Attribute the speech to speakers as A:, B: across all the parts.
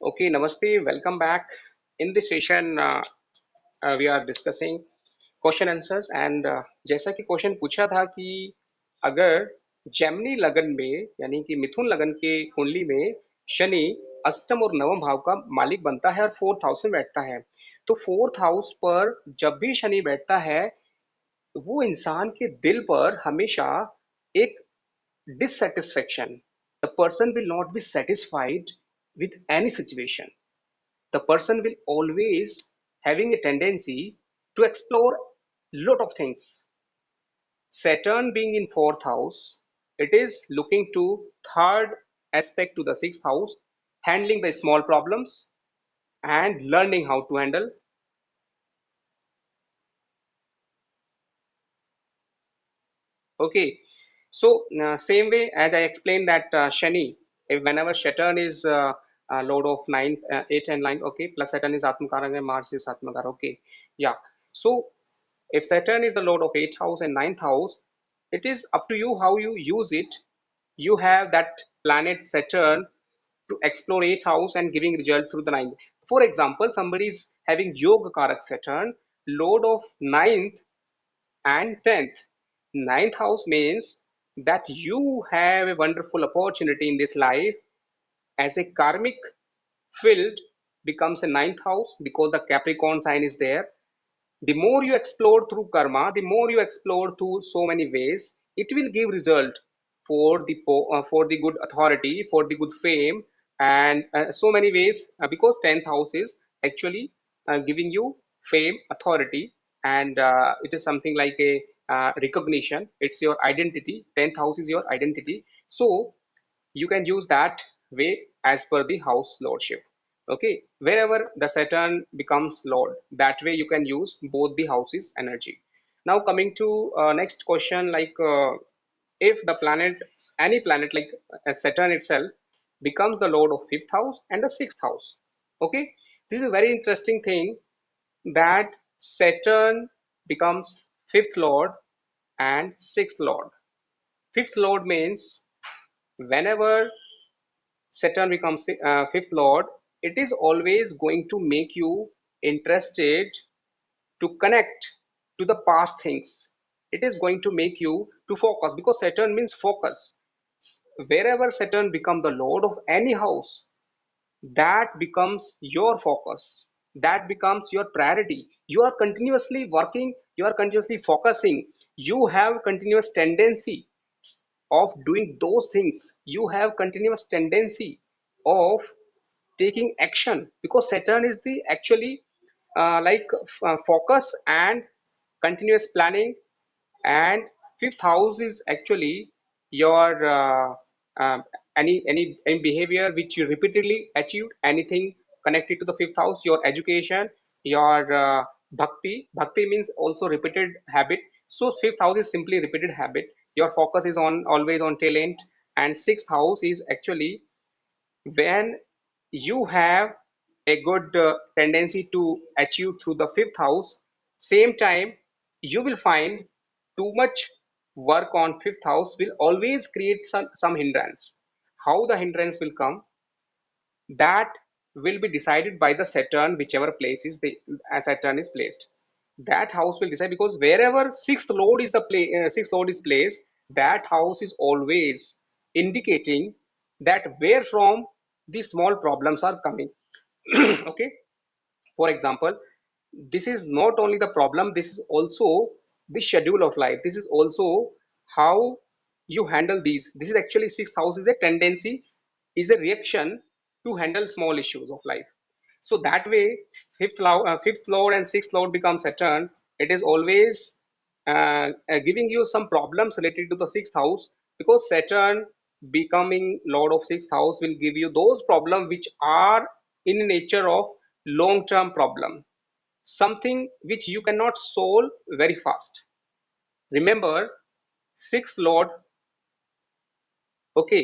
A: Okay, Namaste. Welcome back. In this session, we are discussing question answers and जैसा कि question पूछा था कि अगर जेमिनी लगन में यानी कि मिथुन लगन के कुंडली में शनि अष्टम और नवम भाव का मालिक बनता है और फोर्थ हाउस में बैठता है, तो फोर्थ हाउस पर जब भी शनि बैठता है वो इंसान के दिल पर हमेशा एक dissatisfaction. The person will not be satisfied with any situation. The person will always having a tendency to explore lot of things. Saturn being in fourth house, it is looking to third aspect to the sixth house, handling the small problems and learning how to handle. Okay, so same way as I explained that Shani, if whenever Saturn is lord of 9, 8 and 9, okay, plus Saturn is Atmakara and Mars is Atmakara, okay, yeah. So if Saturn is the lord of 8th house and ninth house, it is up to you how you use it. You have that planet Saturn to explore 8th house and giving result through the ninth. For example, somebody is having Yoga Karak Saturn, lord of ninth and 10th. Ninth house means that you have a wonderful opportunity in this life as a karmic field becomes a ninth house because the Capricorn sign is there. The more you explore through karma, the more you explore through so many ways, it will give result for the good authority, for the good fame, and so many ways because 10th house is actually giving you fame, authority, and it is something like a recognition. It's your identity. 10th house is your identity. So you can use that way as per the house lordship. Okay, wherever the Saturn becomes lord, that way you can use both the houses energy. Now coming to next question, like if the planet, any planet like Saturn itself becomes the lord of fifth house and the sixth house. Okay, this is a very interesting thing that Saturn becomes fifth lord and sixth lord. Fifth lord means whenever Saturn becomes fifth lord, it is always going to make you interested to connect to the past things. It is going to make you to focus because Saturn means focus. Wherever Saturn becomes the lord of any house, that becomes your focus. That becomes your priority. You are continuously working, you are continuously focusing. You have continuous tendency of doing those things. You have continuous tendency of taking action because Saturn is the actually focus and continuous planning, and fifth house is actually your uh, any behavior which you repeatedly achieved, anything connected to the fifth house, your education, your bhakti means also repeated habit. So fifth house is simply repeated habit. Your focus is on always on talent, and sixth house is actually when you have a good tendency to achieve through the fifth house. Same time you will find too much work on fifth house will always create some hindrance. How the hindrance will come, that will be decided by the Saturn, whichever place is the Saturn is placed. That house will decide because wherever sixth lord is placed, that house is always indicating that where from the small problems are coming. Okay, for example, this is not only the problem, this is also the schedule of life. This is also how you handle these. This is actually sixth house is a tendency, is a reaction to handle small issues of life. So that way, fifth lord and sixth lord become Saturn. It is always giving you some problems related to the sixth house because Saturn becoming lord of sixth house will give you those problems which are in nature of long-term problem, something which you cannot solve very fast. Remember, sixth lord, okay,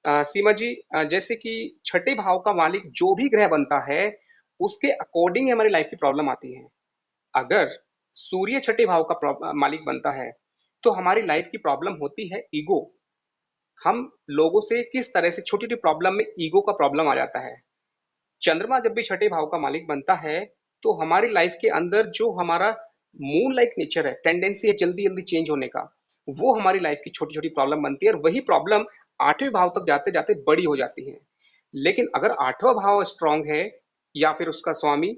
A: Seema ji, जैसे कि छठे भाव का मालिक जो भी ग्रह बनता है उसके अकॉर्डिंग हमारी लाइफ की प्रॉब्लम आती है। अगर सूर्य छठे भाव का मालिक बनता है तो हमारी लाइफ की प्रॉब्लम होती है ईगो। हम लोगों से किस तरह से छोटी छोटी प्रॉब्लम में ईगो का प्रॉब्लम आ जाता है। चंद्रमा जब भी छठे भाव का मालिक बनता है, तो हमारी लाइफ के अंदर जो हमारा मून लाइक नेचर है, टेंडेंसी है जल्दी जल्दी चेंज होने का, वो हमारी लाइफ की छोटी छोटी प्रॉब्लम बनती है, और वही प्रॉब्लम आठवें भाव तक जाते जाते बड़ी हो जाती है। लेकिन अगर आठवां भाव स्ट्रांग है या फिर उसका स्वामी,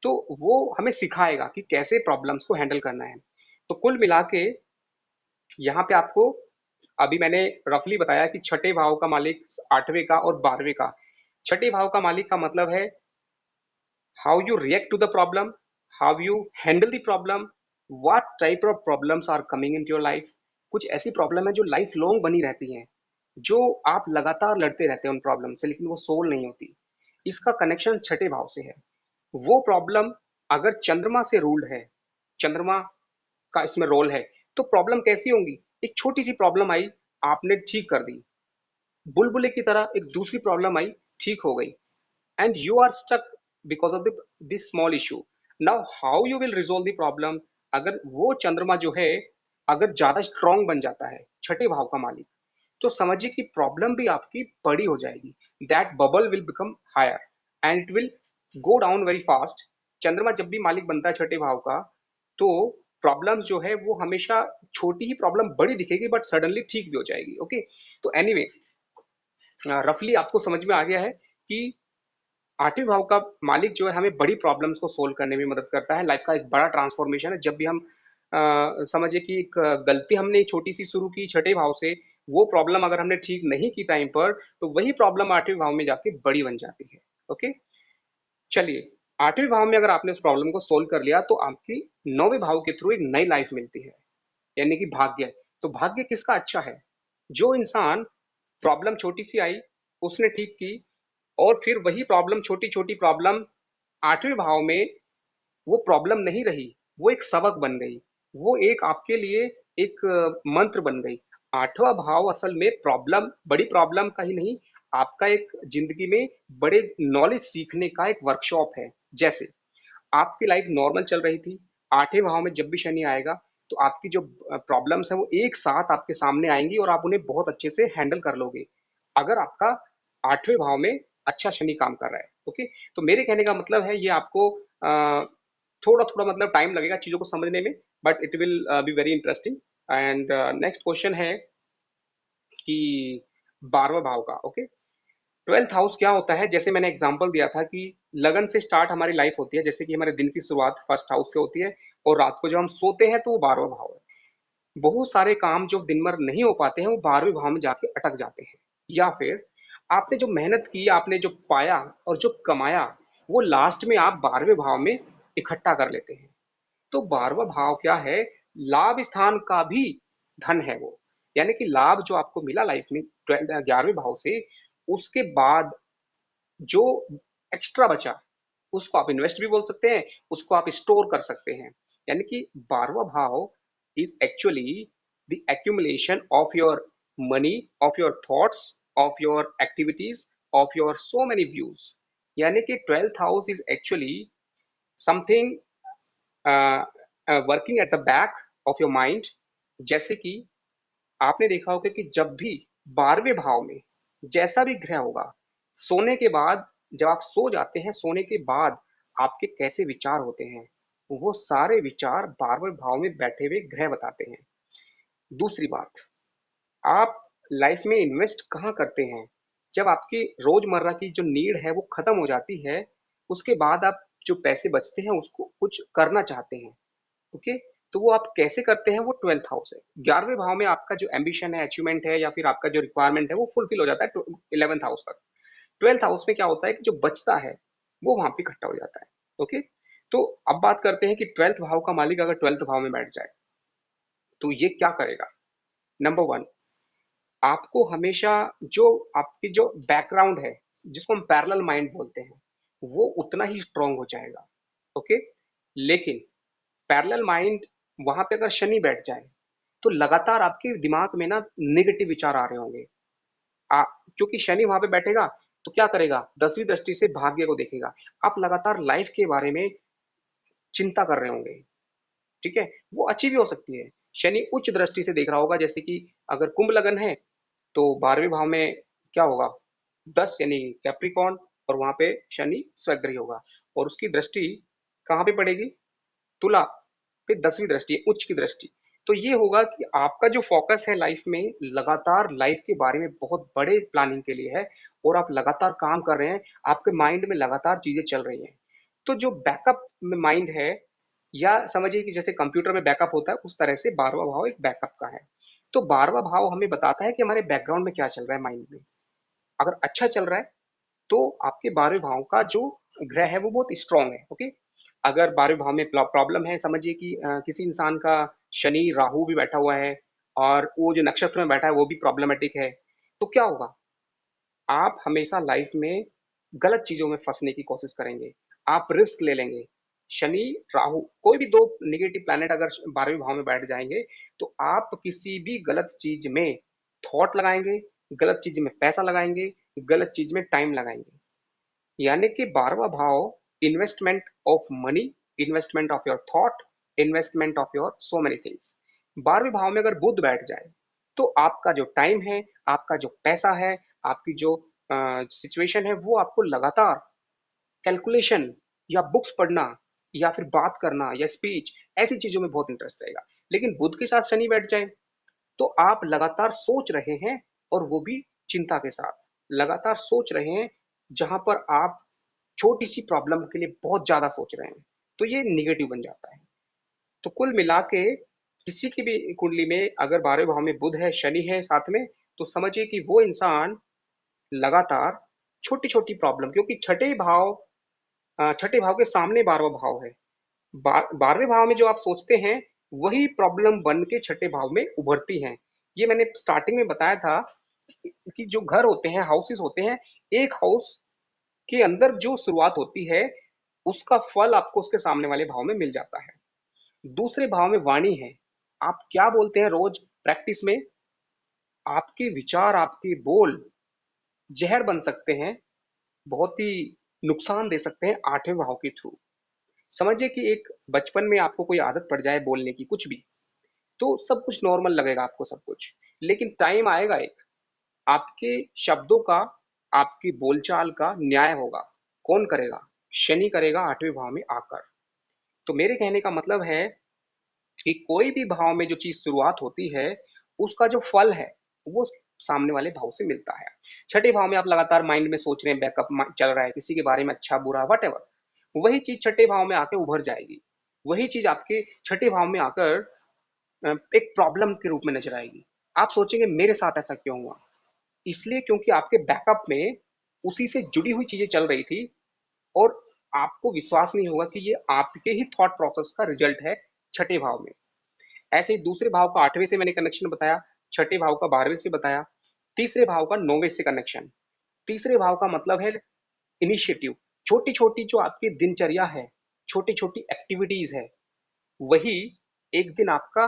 A: तो वो हमें सिखाएगा कि कैसे प्रॉब्लम्स को हैंडल करना है। तो कुल मिला के यहाँ पे आपको, अभी मैंने रफली बताया कि छठे भाव का मालिक आठवें का और बारहवें का। छठे भाव का मालिक का मतलब है how you react to the problem, how you handle the problem, what type of problems are coming into your life। कुछ ऐसी प्रॉब्लम है जो लाइफ लॉन्ग बनी रहती हैं, जो आप लगातार लड़ते रहते हैं उन प्रॉब्लम से, लेकिन वो सोल्व नहीं होती। इसका कनेक्शन छठे भाव से है। वो प्रॉब्लम अगर चंद्रमा से रूल्ड है, चंद्रमा का इसमें रोल है, तो प्रॉब्लम कैसी होंगी? एक छोटी सी प्रॉब्लम आई, आपने ठीक कर दी, बुलबुले की तरह एक दूसरी प्रॉब्लम आई, ठीक हो गई, and you are stuck because of this small issue। now how you will resolve the problem? अगर वो चंद्रमा जो है, अगर ज्यादा स्ट्रांग बन जाता है, छठे भाव का मालिक, तो समझिए कि प्रॉब्लम भी आपकी बड़ी हो जाएगी। That bubble will become higher and it will go down very fast. चंद्रमा जब भी मालिक बनता है छठे भाव का, तो प्रॉब्लम्स जो है वो हमेशा, छोटी ही प्रॉब्लम बड़ी दिखेगी बट सडनली ठीक भी हो जाएगी। ओके, तो एनीवे, रफली आपको समझ में आ गया है कि आठवें भाव का मालिक जो है हमें बड़ी प्रॉब्लम्स को सोल्व करने में मदद करता है। लाइफ का एक बड़ा ट्रांसफॉर्मेशन है। जब भी हम समझिए कि एक गलती हमने छोटी सी शुरू की छठे भाव से, वो प्रॉब्लम अगर हमने ठीक नहीं की टाइम पर, तो वही प्रॉब्लम आठवें भाव में जाके बड़ी बन जाती है। ओके, चलिए, आठवें भाव में अगर आपने उस प्रॉब्लम को सोल्व कर लिया, तो आपकी नौवें भाव के थ्रू एक नई लाइफ मिलती है, यानी कि भाग्य। तो भाग्य किसका अच्छा है? जो इंसान, प्रॉब्लम छोटी सी आई, उसने ठीक की, और फिर वही प्रॉब्लम, छोटी छोटी प्रॉब्लम आठवें भाव में, वो प्रॉब्लम नहीं रही, वो एक सबक बन गई, वो एक आपके लिए एक मंत्र बन गई। आठवां भाव असल में प्रॉब्लम, बड़ी प्रॉब्लम का ही नहीं, आपका एक जिंदगी में बड़े नॉलेज सीखने का एक वर्कशॉप है। जैसे आपकी लाइफ नॉर्मल चल रही थी, आठवें भाव में जब भी शनि आएगा, तो आपकी जो प्रॉब्लम्स हैं वो एक साथ आपके सामने आएंगी और आप उन्हें बहुत अच्छे से हैंडल कर लोगे, अगर आपका आठवें भाव में अच्छा शनि काम कर रहा है। ओके, तो मेरे कहने का मतलब है, ये आपको थोड़ा थोड़ा मतलब टाइम लगेगा चीज़ों को समझने में, but it will be very interesting. And next question है कि 12वां भाव का। ओके, ट्वेल्थ हाउस क्या होता है? जैसे मैंने एग्जांपल दिया था कि लगन से स्टार्ट हमारी लाइफ होती है, जैसे कि हमारे दिन की शुरुआत फर्स्ट हाउस से होती है, और रात को जब हम सोते हैं तो वो 12वां भाव है। बहुत सारे काम जो दिन भर नहीं हो पाते हैं, वो 12वें भाव में जाके अटक जाते हैं। या फिर आपने जो मेहनत की, आपने जो पाया और जो कमाया, वो लास्ट में आप 12वें भाव में इकट्ठा कर लेते हैं। तो 12वां भाव क्या है? लाभ स्थान का भी धन है वो। यानी कि लाभ जो आपको मिला लाइफ में 11वें भाव से, उसके बाद जो एक्स्ट्रा बचा, उसको आप इन्वेस्ट भी बोल सकते हैं, उसको आप स्टोर कर सकते हैं। यानी कि 12वां भाव is actually the accumulation of your money, of your thoughts, of your activities, of your so many views. यानी कि twelfth house is actually something working at the back of your mind. जैसे कि आपने देखा होगा कि जब भी 12वें भाव में जैसा भी ग्रह होगा, सोने के बाद, जब आप सो जाते हैं, सोने के बाद आपके कैसे विचार होते हैं, वो सारे विचार 12वें भाव में बैठे हुए ग्रह बताते हैं। दूसरी बात, आप लाइफ में इन्वेस्ट कहाँ करते हैं? जब आपकी रोजमर्रा की जो नीड है वो खत्म हो जाती है, उसके बाद आप जो पैसे बचते हैं उसको कुछ करना चाहते हैं। ओके, तो वो आप कैसे करते हैं? वो ट्वेल्थ हाउस है। 11वें भाव में आपका जो एम्बिशन है, अचीवमेंट है, या फिर आपका जो रिक्वायरमेंट है, वो फुलफिल हो जाता है 11th हाउस तक। ट्वेल्थ हाउस में क्या होता है कि जो बचता है वो वहां पे इकट्ठा हो जाता है। ओके, तो अब बात करते हैं कि ट्वेल्थ भाव का मालिक अगर ट्वेल्थ भाव में बैठ जाए, तो ये क्या करेगा? नंबर वन, आपको हमेशा जो आपकी जो बैकग्राउंड है, जिसको हम पैरेलल माइंड बोलते हैं, वो उतना ही स्ट्रांग हो जाएगा। ओके, लेकिन पैरेलल माइंड, वहां पे अगर शनि बैठ जाए, तो लगातार आपके दिमाग में ना नेगेटिव विचार आ रहे होंगे। आ, क्योंकि शनि वहां पे बैठेगा, तो क्या करेगा? 10वीं दृष्टि से भाग्य को देखेगा। आप लगातार लाइफ के बारे में चिंता कर रहे होंगे। ठीक है, वो अच्छी भी हो सकती है। शनि उच्च दृष्टि से देख रहा होगा, जैसे कि अगर कुंभ लगन है, तो 12वें भाव में क्या होगा? 10 यानी कैप्रिकॉर्न, और वहां पे शनि स्वग्रही होगा और उसकी दृष्टि कहाँ पे पड़ेगी? तुला पे 10वीं दृष्टि है, उच्च की दृष्टि। तो ये होगा कि आपका जो फोकस है लाइफ में लगातार लाइफ के बारे में बहुत बड़े प्लानिंग के लिए है और आप लगातार काम कर रहे हैं, आपके माइंड में लगातार चीजें चल रही हैं। तो जो बैकअप में माइंड है या समझिए कि जैसे कंप्यूटर में बैकअप होता है उस तरह से 12वां भाव एक बैकअप का है। तो 12वां भाव हमें बताता है कि हमारे बैकग्राउंड में क्या चल रहा है माइंड में। अगर अच्छा चल रहा है तो आपके 12वें भाव का जो ग्रह है वो बहुत स्ट्रांग है। ओके, अगर 12वें भाव में प्रॉब्लम है, समझिए कि किसी इंसान का शनि राहु भी बैठा हुआ है और वो जो नक्षत्र में बैठा है वो भी प्रॉब्लमेटिक है, तो क्या होगा? आप हमेशा लाइफ में गलत चीजों में फंसने की कोशिश करेंगे, आप रिस्क ले लेंगे। शनि राहु कोई भी दो निगेटिव प्लैनेट अगर 12वें भाव में बैठ जाएंगे तो आप किसी भी गलत चीज में थॉट लगाएंगे, गलत चीज में पैसा लगाएंगे, गलत चीज में टाइम लगाएंगे। यानी कि 12वां भाव investment of money, investment of your thought, investment of your so many things. 12वें भाव में अगर बुध बैठ जाए तो आपका जो टाइम है, आपका जो पैसा है, आपकी जो सिचुएशन है वो आपको लगातार कैलकुलेशन या बुक्स पढ़ना या फिर बात करना या स्पीच, ऐसी चीजों में बहुत इंटरेस्ट रहेगा। लेकिन बुध के साथ शनि बैठ जाए तो आप लगातार सोच रहे हैं और वो भी चिंता के साथ लगातार सोच रहे हैं, जहां पर आप छोटी सी प्रॉब्लम के लिए बहुत ज्यादा सोच रहे हैं, तो ये निगेटिव बन जाता है। तो कुल मिला के किसी की भी कुंडली में अगर 12वें भाव में बुध है शनि है साथ में, तो समझिए कि वो इंसान लगातार छोटी छोटी प्रॉब्लम, क्योंकि छठे भाव के सामने 12वां भाव है। 12वें भाव में जो आप सोचते हैं वही प्रॉब्लम बन के छठे भाव में उभरती हैं। ये मैंने स्टार्टिंग में बताया था कि जो घर होते हैं, हाउसेस होते हैं, एक हाउस के अंदर जो शुरुआत होती है उसका फल आपको उसके सामने वाले भाव में मिल जाता है। दूसरे भाव में वाणी है, आप क्या बोलते हैं रोज प्रैक्टिस में, आपके विचार आपके बोल जहर बन सकते हैं, बहुत ही नुकसान दे सकते हैं 8वें भाव के थ्रू। समझिए कि एक बचपन में आपको कोई आदत पड़ जाए बोलने की कुछ भी, तो सब कुछ नॉर्मल लगेगा आपको सब कुछ, लेकिन टाइम आएगा एक आपके शब्दों का, आपकी बोलचाल का न्याय होगा। कौन करेगा? शनि करेगा 8वें भाव में आकर। तो मेरे कहने का मतलब है कि कोई भी भाव में जो चीज शुरुआत होती है उसका जो फल है वो सामने वाले भाव से मिलता है। छठे भाव में आप लगातार माइंड में सोच रहे हैं, बैकअप चल रहा है किसी के बारे में, अच्छा बुरा वट एवर, वही चीज छठे भाव में आकर उभर जाएगी। वही चीज आपके छठे भाव में आकर एक प्रॉब्लम के रूप में नजर आएगी। आप सोचेंगे मेरे साथ ऐसा क्यों हुआ? इसलिए क्योंकि आपके बैकअप में उसी से जुड़ी हुई चीजें चल रही थी और आपको विश्वास नहीं होगा कि ये आपके ही थॉट प्रोसेस का रिजल्ट है छठे भाव में। ऐसे ही दूसरे भाव का 8वें से मैंने कनेक्शन बताया, छठे भाव का 12वें से बताया, तीसरे भाव का 9वें से कनेक्शन। तीसरे भाव का मतलब है इनिशिएटिव, छोटी छोटी जो आपकी दिनचर्या है, छोटी छोटी एक्टिविटीज है, वही एक दिन आपका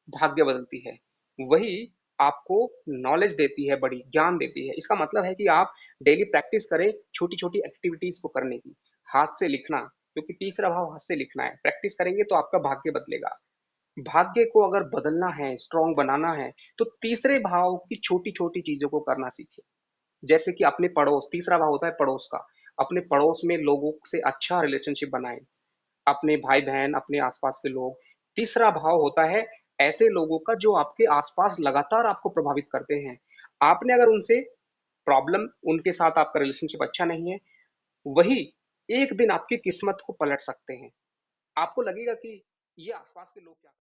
A: भाग्य बदलती है, वही आपको नॉलेज देती है, बड़ी ज्ञान देती है। इसका मतलब है कि आप डेली प्रैक्टिस करें छोटी छोटी एक्टिविटीज को करने की। हाथ से लिखना, क्योंकि तीसरा भाव हाथ से लिखना है, प्रैक्टिस करेंगे तो आपका भाग्य बदलेगा। भाग्य को अगर बदलना है, स्ट्रांग बनाना है, तो तीसरे भाव की छोटी छोटी चीजों को करना सीखिए। जैसे कि अपने पड़ोस, तीसरा भाव होता है पड़ोस का, अपने पड़ोस में लोगों से अच्छा रिलेशनशिप बनाएं, अपने भाई बहन, अपने आसपास के लोग। तीसरा भाव होता है ऐसे लोगों का जो आपके आसपास लगातार आपको प्रभावित करते हैं। आपने अगर उनसे प्रॉब्लम, उनके साथ आपका रिलेशनशिप अच्छा नहीं है, वही एक दिन आपकी किस्मत को पलट सकते हैं। आपको लगेगा कि ये आसपास के लोग क्या